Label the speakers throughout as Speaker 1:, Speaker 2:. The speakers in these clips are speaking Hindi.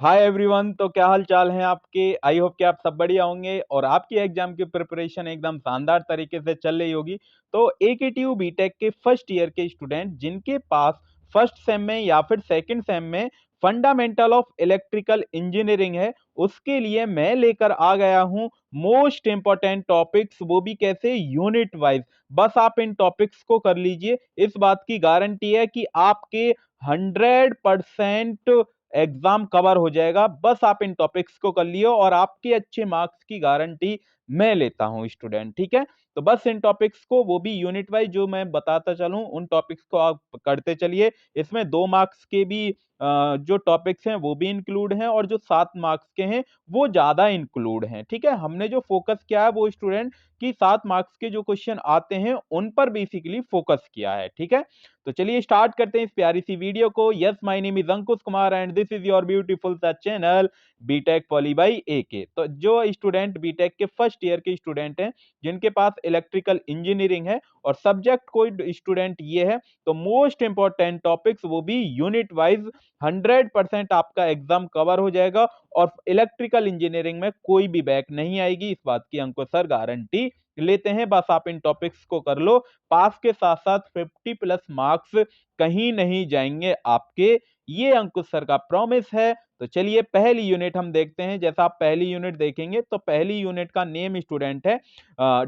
Speaker 1: Hi everyone. तो क्या हाल चाल है आपके। आई होप कि आप सब बढ़िया होंगे और आपकी एग्जाम की प्रिपरेशन एकदम शानदार तरीके से चल रही होगी। तो एकेटीयू बीटेक के फर्स्ट ईयर के स्टूडेंट जिनके पास फर्स्ट सेम में या फिर सेकंड सेम में फंडामेंटल ऑफ इलेक्ट्रिकल इंजीनियरिंग है, उसके लिए मैं लेकर आ गया हूं मोस्ट इंपॉर्टेंट टॉपिक्स, वो भी कैसे, यूनिट वाइज। बस आप इन टॉपिक्स को कर लीजिए, इस बात की गारंटी है कि आपके 100% एग्जाम कवर हो जाएगा। बस आप इन टॉपिक्स को कर लियो और आपके अच्छे मार्क्स की गारंटी मैं लेता हूं स्टूडेंट, ठीक है। तो बस इन टॉपिक्स को, वो भी यूनिट वाइज जो मैं बताता चलूं, उन टॉपिक्स को आप करते चलिए। इसमें 2 मार्क्स के भी जो टॉपिक्स हैं वो भी इंक्लूड हैं और जो 7 मार्क्स के हैं वो ज्यादा इंक्लूड हैं, ठीक है। हमने जो फोकस किया है वो स्टूडेंट की 7 मार्क्स के जो क्वेश्चन आते हैं उन पर बेसिकली फोकस किया है, ठीक है। तो चलिए स्टार्ट करते हैं इस प्यारी सी वीडियो को। Yes, my name is Ankush Kumar and this is your beautiful सा चैनल बीटेक पॉली बाई एके। तो जो स्टूडेंट बीटेक के फर्स्ट ईयर के स्टूडेंट हैं जिनके पास इलेक्ट्रिकल इंजीनियरिंग है और सब्जेक्ट कोई स्टूडेंट ये है, तो मोस्ट इंपॉर्टेंट टॉपिक्स वो भी यूनिट वाइज 100% आपका एग्जाम कवर हो जाएगा और इलेक्ट्रिकल इंजीनियरिंग में कोई भी बैक नहीं आएगी, इस बात की अंकुश सर गारंटी लेते हैं। बस आप इन टॉपिक्स को कर लो, पास के साथ साथ 50+ मार्क्स कहीं नहीं जाएंगे आपके, ये अंकुश सर का प्रॉमिस है। तो चलिए पहली यूनिट हम देखते हैं। जैसा आप पहली यूनिट देखेंगे तो पहली यूनिट का नेम स्टूडेंट है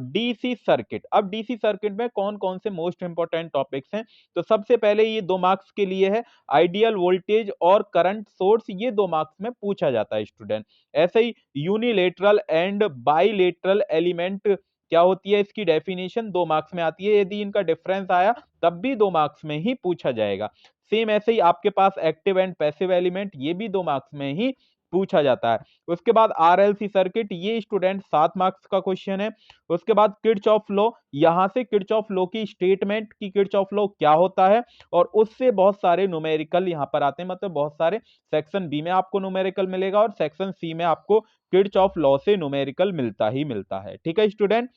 Speaker 1: डीसी सर्किट। अब डीसी सर्किट में कौन कौन से मोस्ट इंपॉर्टेंट टॉपिक्स हैं, तो सबसे पहले ये 2 मार्क्स के लिए है आइडियल वोल्टेज और करंट सोर्स, ये 2 मार्क्स में पूछा जाता है स्टूडेंट। ऐसे ही यूनिलेटरल एंड बाइलेटरल एलिमेंट क्या होती है, इसकी डेफिनेशन 2 मार्क्स में आती है। यदि इनका डिफरेंस आया तब भी 2 मार्क्स में ही पूछा जाएगा। सेम ऐसे ही आपके पास एक्टिव एंड पैसिव एलिमेंट, ये भी 2 मार्क्स में ही पूछा जाता है। उसके बाद आरएलसी सर्किट, ये स्टूडेंट 7 मार्क्स का क्वेश्चन है। उसके बाद किर्चॉफ लॉ, यहां से किर्चॉफ लॉ की स्टेटमेंट की किर्चॉफ लॉ क्या होता है और उससे बहुत सारे न्यूमेरिकल यहां पर आते हैं, मतलब बहुत सारे सेक्शन बी में आपको न्यूमेरिकल मिलेगा और सेक्शन सी में आपको किर्चॉफ लॉ से न्यूमेरिकल मिलता ही मिलता है, ठीक है स्टूडेंट।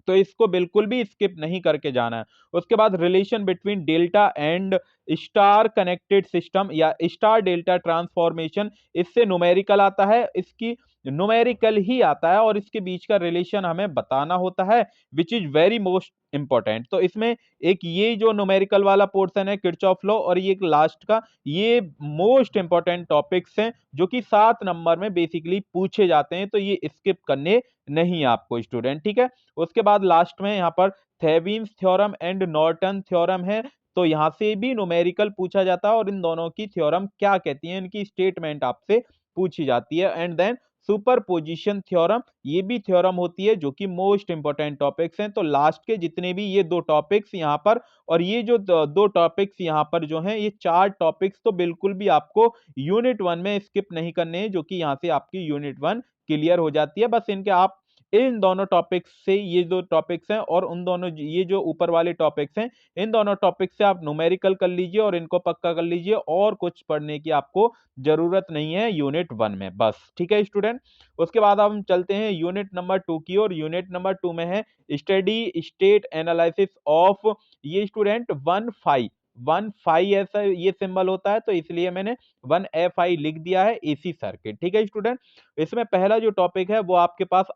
Speaker 1: तो इसको बिल्कुल भी स्किप नहीं करके जाना है। उसके बाद relation between delta and star connected system या स्टार डेल्टा ट्रांसफॉर्मेशन, इससे न्यूमेरिकल आता है, इसकी न्यूमेरिकल ही आता है और इसके बीच का रिलेशन हमें बताना होता है, which is very most important. तो इसमें एक ये जो न्यूमेरिकल वाला पोर्शन है किर्चॉफ लॉ और ये एक लास्ट का, ये मोस्ट इंपॉर्टेंट टॉपिक्स हैं जो कि 7 नंबर में बेसिकली पूछे जाते हैं, तो ये स्किप करने नहीं आपको स्टूडेंट, ठीक है। उसके बाद लास्ट में यहाँ पर थेविन्स थ्योरम एंड नॉर्टन थ्योरम है, तो यहां से भी न्यूमेरिकल पूछा जाता है और इन दोनों की थ्योरम क्या कहती है, इनकी स्टेटमेंट आपसे पूछी जाती है। एंड देन सुपरपोजिशन थ्योरम, ये भी थ्योरम होती है जो कि मोस्ट इंपॉर्टेंट टॉपिक्स हैं। तो लास्ट के जितने भी ये 2 टॉपिक्स यहाँ पर और ये जो 2 टॉपिक्स यहाँ पर जो हैं, ये 4 टॉपिक्स तो बिल्कुल भी आपको यूनिट 1 में स्किप नहीं करने हैं, जो कि यहाँ से आपकी यूनिट 1 क्लियर हो जाती है। बस इनके आप इन दोनों टॉपिक्स से, ये जो टॉपिक्स हैं और उन दोनों ये जो ऊपर वाले टॉपिक्स हैं, इन दोनों टॉपिक्स से आप न्यूमेरिकल कर लीजिए और इनको पक्का कर लीजिए और कुछ पढ़ने की आपको जरूरत नहीं है यूनिट 1 में, बस, ठीक है स्टूडेंट। उसके बाद अब हम चलते हैं यूनिट नंबर 2 की और यूनिट नंबर 2 में है स्टडी स्टेट एनालिसिस ऑफ, ये स्टूडेंट 1 फाई ऐसा ये सिंबल होता है, तो इसलिए मैंने 1 FI लिख दिया है, एसी सर्किट, ठीक है स्टूडेंट। इसमें पहला जो टॉपिक है वो आपके पास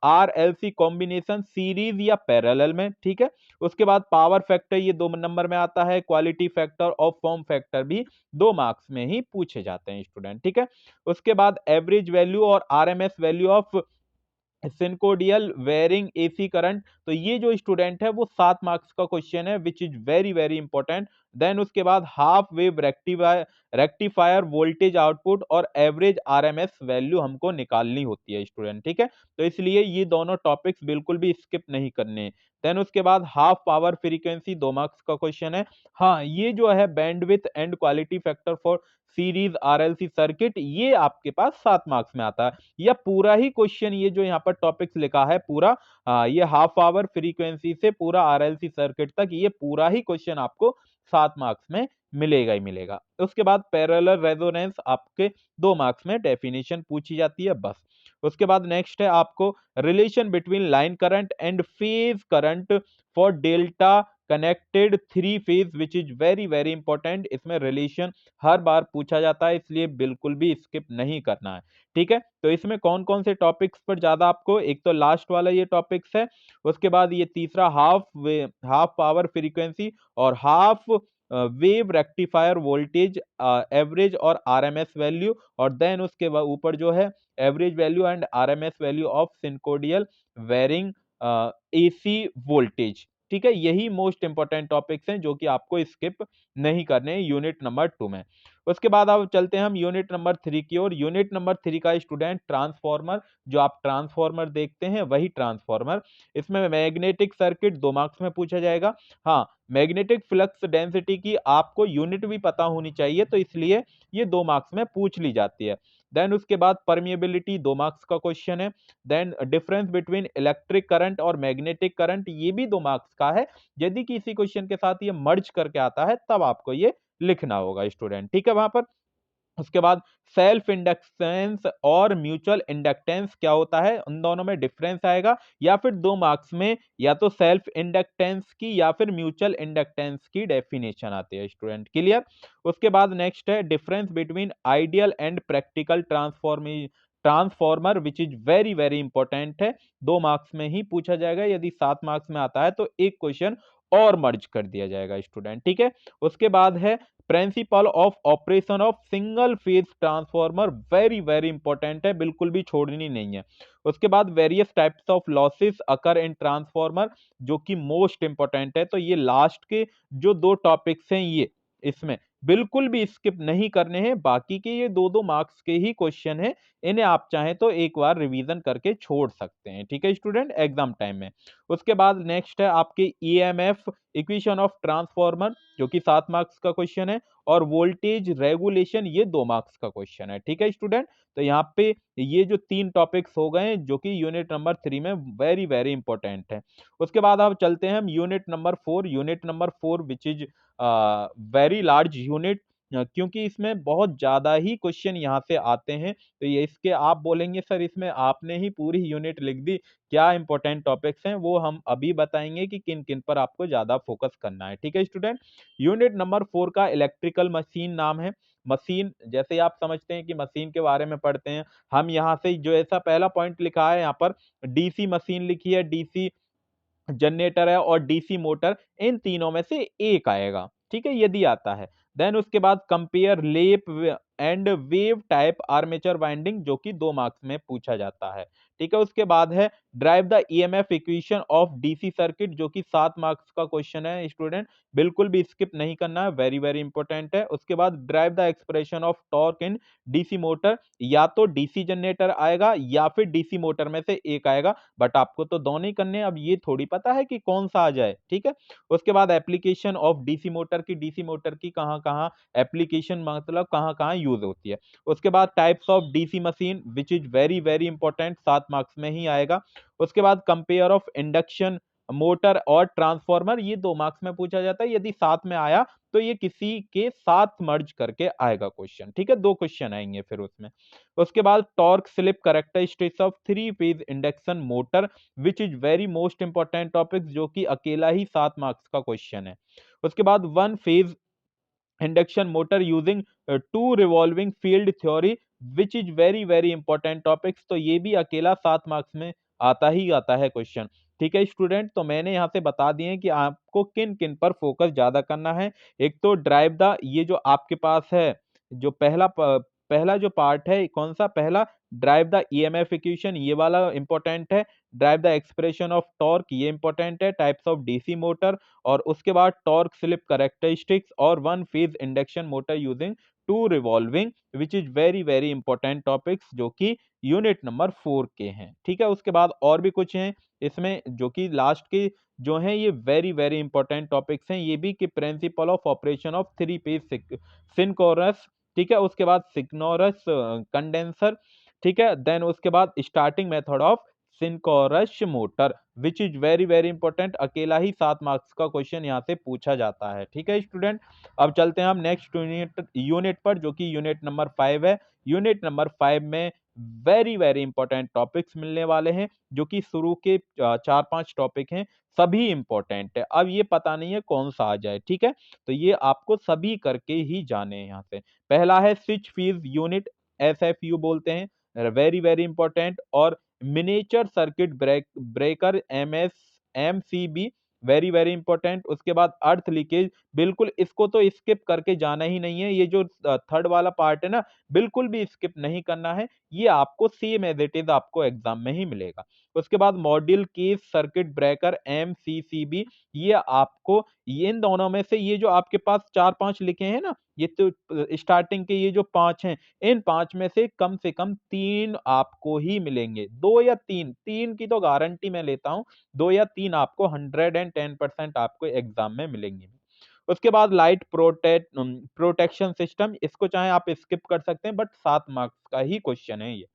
Speaker 1: आरएलसी कॉम्बिनेशन सीरीज या पैरेलल में, ठीक है। उसके बाद पावर फैक्टर, ये 2 नंबर में आता है। क्वालिटी फैक्टर और फॉर्म फैक्टर भी 2 मार्क्स में ही पूछे जाते हैं स्टूडेंट, ठीक है। उसके बाद एवरेज वैल्यू और RMS value of sinusoidal varying AC current, तो ये जो स्टूडेंट है वो 7 मार्क्स का क्वेश्चन है, which is very very important. Then उसके बाद half wave rectifier voltage output और एवरेज आरएमएस वैल्यू हमको निकालनी होती है स्टूडेंट, ठीक है। तो इसलिए ये दोनों टॉपिक्स बिल्कुल भी स्किप नहीं करने। देन उसके बाद हाफ पावर फ्रीक्वेंसी 2 मार्क्स का क्वेश्चन है। हाँ, ये जो है bandwidth and quality factor for series RLC circuit, ये आपके पास 7 मार्क्स में आता है। या पूरा ही क्वेश्चन, ये जो यहाँ पर टॉपिक्स लिखा है पूरा, ये हाफ आवर फ्रीक्वेंसी से पूरा आरएलसी सर्किट तक, ये पूरा ही क्वेश्चन आपको 7 मार्क्स में मिलेगा ही मिलेगा। उसके बाद पैरेलल रेजोनेंस आपके 2 मार्क्स में डेफिनेशन पूछी जाती है, बस। उसके बाद नेक्स्ट है आपको relation between line current and phase current for delta connected three phase which is very very important. इसमें रिलेशन हर बार पूछा जाता है, इसलिए बिल्कुल भी स्किप नहीं करना है। ठीक है, तो इसमें कौन कौन से टॉपिक्स पर ज्यादा आपको, एक तो लास्ट वाला ये टॉपिक्स है, उसके बाद ये तीसरा हाफ पावर फ्रीक्वेंसी और half wave rectifier voltage average और आरएमएस वैल्यू, और देन उसके ऊपर जो है average value and RMS value of sinusoidal varying AC voltage. ठीक है, यही मोस्ट इंपॉर्टेंट टॉपिक्स हैं जो कि आपको स्किप नहीं करने हैं यूनिट नंबर 2 में। उसके बाद अब चलते हैं हम यूनिट नंबर 3 की ओर। यूनिट नंबर 3 का स्टूडेंट ट्रांसफॉर्मर, जो आप ट्रांसफॉर्मर देखते हैं वही ट्रांसफॉर्मर। इसमें मैग्नेटिक सर्किट 2 मार्क्स में पूछा जाएगा। हाँ, मैग्नेटिक फ्लक्स डेंसिटी की आपको यूनिट भी पता होनी चाहिए, तो इसलिए ये 2 मार्क्स में पूछ ली जाती है। देन उसके बाद परमिएबिलिटी 2 मार्क्स का क्वेश्चन है। Then difference between electric current और मैग्नेटिक करंट, ये भी 2 मार्क्स का है। यदि किसी क्वेश्चन के साथ ये मर्ज करके आता है तब आपको ये लिखना होगा स्टूडेंट। ठीक है, वहां पर उसके बाद सेल्फ इंडक्टेंस और म्यूचुअल इंडक्टेंस क्या होता है, उन दोनों में डिफरेंस आएगा, या फिर 2 मार्क्स में या तो सेल्फ इंडक्टेंस की या फिर म्यूचुअल इंडक्टेंस की डेफिनेशन आती है स्टूडेंट। क्लियर। उसके बाद नेक्स्ट है difference between ideal and practical transformer which is very very important है। 2 मार्क्स में ही पूछा जाएगा, यदि 7 मार्क्स में आता है तो एक क्वेश्चन और मर्ज कर दिया जाएगा स्टूडेंट। ठीक है, उसके बाद है principle of operation of single phase transformer, very very important है, बिल्कुल भी छोड़नी नहीं है। उसके बाद various types of losses occur in transformer, जो कि मोस्ट इंपॉर्टेंट है। तो ये लास्ट के जो 2 टॉपिक्स हैं ये इसमें बिल्कुल भी स्किप नहीं करने हैं, बाकी के ये 2 2 मार्क्स के ही क्वेश्चन है। इन्हें आप चाहें तो एक बार रिवीजन करके छोड़ सकते हैं। ठीक है स्टूडेंट, एग्जाम टाइम में। उसके बाद नेक्स्ट है आपके ईएमएफ इक्वेशन ऑफ ट्रांसफॉर्मर, जो कि 7 मार्क्स का क्वेश्चन है, और वोल्टेज रेगुलेशन ये 2 मार्क्स का क्वेश्चन है। ठीक है स्टूडेंट, तो यहाँ पे ये जो 3 टॉपिक्स हो गए जो कि यूनिट नंबर 3 में वेरी वेरी इंपॉर्टेंट है। उसके बाद अब चलते हैं हम unit number 4। Unit number 4 which is very large unit, क्योंकि इसमें बहुत ज्यादा ही क्वेश्चन यहाँ से आते हैं। तो ये इसके आप बोलेंगे सर इसमें आपने ही पूरी यूनिट लिख दी, क्या इंपॉर्टेंट टॉपिक्स हैं वो हम अभी बताएंगे कि किन किन पर आपको ज्यादा फोकस करना है। ठीक है स्टूडेंट, यूनिट नंबर 4 का इलेक्ट्रिकल मशीन नाम है। मशीन जैसे आप समझते हैं कि मशीन के बारे में पढ़ते हैं हम, यहाँ से जो ऐसा पहला पॉइंट लिखा है यहाँ पर डीसी मशीन लिखी है, डीसी जनरेटर है और डीसी मोटर, इन तीनों में से एक आएगा। ठीक है, यदि आता है। देन उसके बाद कंपेयर लेप and wave type armature winding, जो कि 2 मार्क्स में पूछा जाता है। ठीक है, उसके बाद है drive the EMF equation of DC circuit, जो कि 7 मार्क्स का क्वेश्चन है स्टूडेंट, बिल्कुल भी स्किप नहीं करना है, वेरी वेरी इंपॉर्टेंट है। उसके बाद drive the expression of torque in DC motor, या तो डीसी जनरेटर आएगा या फिर डीसी मोटर में से एक आएगा, बट आपको तो दोनों ही करने हैं, अब ये थोड़ी पता है कि कौन सा आ जाए। ठीक है, उसके बाद एप्लीकेशन ऑफ डीसी मोटर की कहाँ कहाँ एप्लीकेशन, मतलब कहाँ कहाँ यूज होती है। उसके बाद types of DC machine which is very very important, 7 marks में ही आएगा। उसके बाद कंपेयर ऑफ इंडक्शन मोटर और ट्रांसफॉर्मर, ये 2 मार्क्स में पूछा जाता है, यदि साथ में आया तो ये किसी के साथ मर्ज करके आएगा क्वेश्चन। ठीक है, 2 क्वेश्चन आएंगे फिर उसमें। उसके बाद torque slip characteristics of 3 phase induction motor which is very most important topic, जो कि अकेला ही 7 मार्क्स का क्वेश्चन है। उसके बाद 1 phase induction motor using 2 revolving field theory which is very very important topics, तो ये भी अकेला 7 मार्क्स में आता है क्वेश्चन। ठीक है स्टूडेंट, तो मैंने यहाँ से बता दिए कि आपको किन किन पर फोकस ज्यादा करना है। एक तो ड्राइव द, ये जो आपके पास है जो पहला जो पार्ट है, कौन सा पहला, ड्राइव द ईएमएफ इक्वेशन, ये वाला इंपॉर्टेंट है। Drive the expression of torque, ये इंपॉर्टेंट है। टाइप्स ऑफ डीसी मोटर, और उसके बाद टॉर्क स्लिप कैरेक्टरिस्टिक्स, और 1 phase induction motor using 2 revolving which is very very important topics, जो कि यूनिट नंबर 4 के हैं। ठीक है, उसके बाद और भी कुछ हैं इसमें जो कि लास्ट के जो हैं, ये वेरी वेरी इंपॉर्टेंट टॉपिक्स हैं ये भी, कि principle of operation of 3 phase synchronous. ठीक है, उसके बाद सिग्नोरस कंडेंसर। ठीक है, देन उसके बाद starting method of synchronous motor which is very very important, अकेला ही 7 मार्क्स का क्वेश्चन यहाँ से पूछा जाता है। ठीक है स्टूडेंट, अब चलते हैं हम नेक्स्ट यूनिट पर, जो कि यूनिट नंबर 5 है। यूनिट नंबर 5 में वेरी वेरी इंपॉर्टेंट टॉपिक्स मिलने वाले हैं, जो कि शुरू के 4-5 टॉपिक हैं, सभी इंपॉर्टेंट है। अब ये पता नहीं है कौन-सा आ जाए, ठीक है? तो ये आपको सभी करके ही जाने हैं यहाँ से। पहला है स्विच फीज यूनिट, एसएफयू बोलते हैं, वेरी वेरी इंपॉर्टेंट। और miniature circuit breaker, MCB, very very important. उसके बाद अर्थ लीकेज, बिल्कुल इसको तो स्किप करके जाना ही नहीं है। ये जो थर्ड वाला पार्ट है ना, बिल्कुल भी स्किप नहीं करना है। ये आपको सेम एज इट इज आपको एग्जाम में ही मिलेगा। उसके बाद module case circuit breaker, MCCB, ये आपको इन दोनों में से ये जो आपके पास 4-5 लिखे हैं ना, ये तो स्टार्टिंग के ये जो 5 हैं, इन 5 में से कम 3 आपको ही मिलेंगे। 2 या 3, 3 की तो गारंटी मैं लेता हूँ, 2 या 3 आपको 110% आपको एग्जाम में मिलेंगे। उसके बाद लाइट प्रोटेक्शन सिस्टम, इसको चाहे आप स्किप कर सकते हैं, बट 7 मार्क्स का ही क्वेश्चन है ये।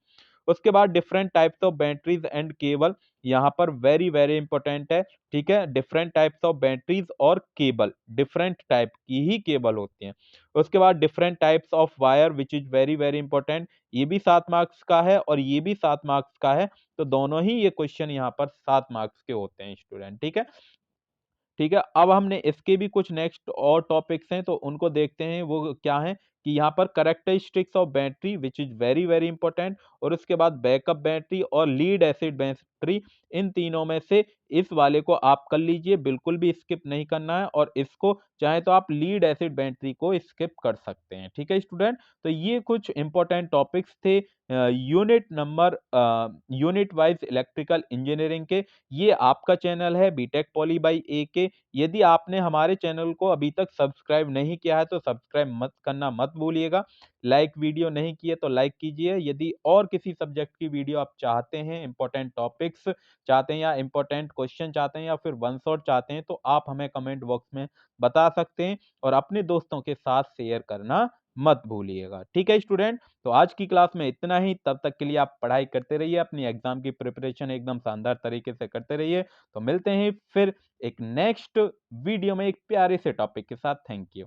Speaker 1: उसके बाद different types of batteries and cable, यहाँ पर वेरी वेरी इंपॉर्टेंट है, ठीक है? डिफरेंट टाइप्स ऑफ बैटरीज और केबल, डिफरेंट टाइप की ही केबल होती हैं। उसके बाद different types of wire which is very very important, ये भी 7 मार्क्स का है और ये भी 7 मार्क्स का है। तो दोनों ही ये क्वेश्चन यहाँ पर 7 मार्क्स के होते हैं स्टूडेंट, ठीक है? ठीक है, अब हमने इसके भी कुछ नेक्स्ट और टॉपिक्स हैं, तो उनको देखते हैं वो क्या हैं। कि यहाँ पर characteristics of battery which is very very important, और उसके बाद बैकअप बैटरी और लीड एसिड बैटरी, इन तीनों में से इस वाले को आप कर लीजिए, बिल्कुल भी स्किप नहीं करना है। और इसको चाहे तो आप लीड एसिड बैटरी को स्किप कर सकते हैं, ठीक है स्टूडेंट? तो ये कुछ इंपॉर्टेंट टॉपिक्स थे यूनिट वाइज इलेक्ट्रिकल इंजीनियरिंग के। ये आपका चैनल है बीटेक पॉली बाई AK। यदि आपने हमारे चैनल को अभी तक सब्सक्राइब नहीं किया है, तो सब्सक्राइब मत भूलिएगा। लाइक वीडियो नहीं किए तो लाइक कीजिए। यदि और किसी सब्जेक्ट की वीडियो आप चाहते हैं, इंपॉर्टेंट टॉपिक्स चाहते हैं, या इंपॉर्टेंट क्वेश्चन चाहते हैं, या फिर वन शॉट चाहते हैं, तो आप हमें कमेंट बॉक्स में बता सकते हैं। और अपने दोस्तों के साथ शेयर करना मत भूलिएगा, ठीक है स्टूडेंट? तो आज की क्लास में इतना ही। तब तक के लिए आप पढ़ाई करते रहिए, अपनी एग्जाम की प्रिपरेशन एकदम शानदार तरीके से करते रहिए। तो मिलते हैं फिर एक नेक्स्ट वीडियो में एक प्यारे से टॉपिक के साथ। Thank you.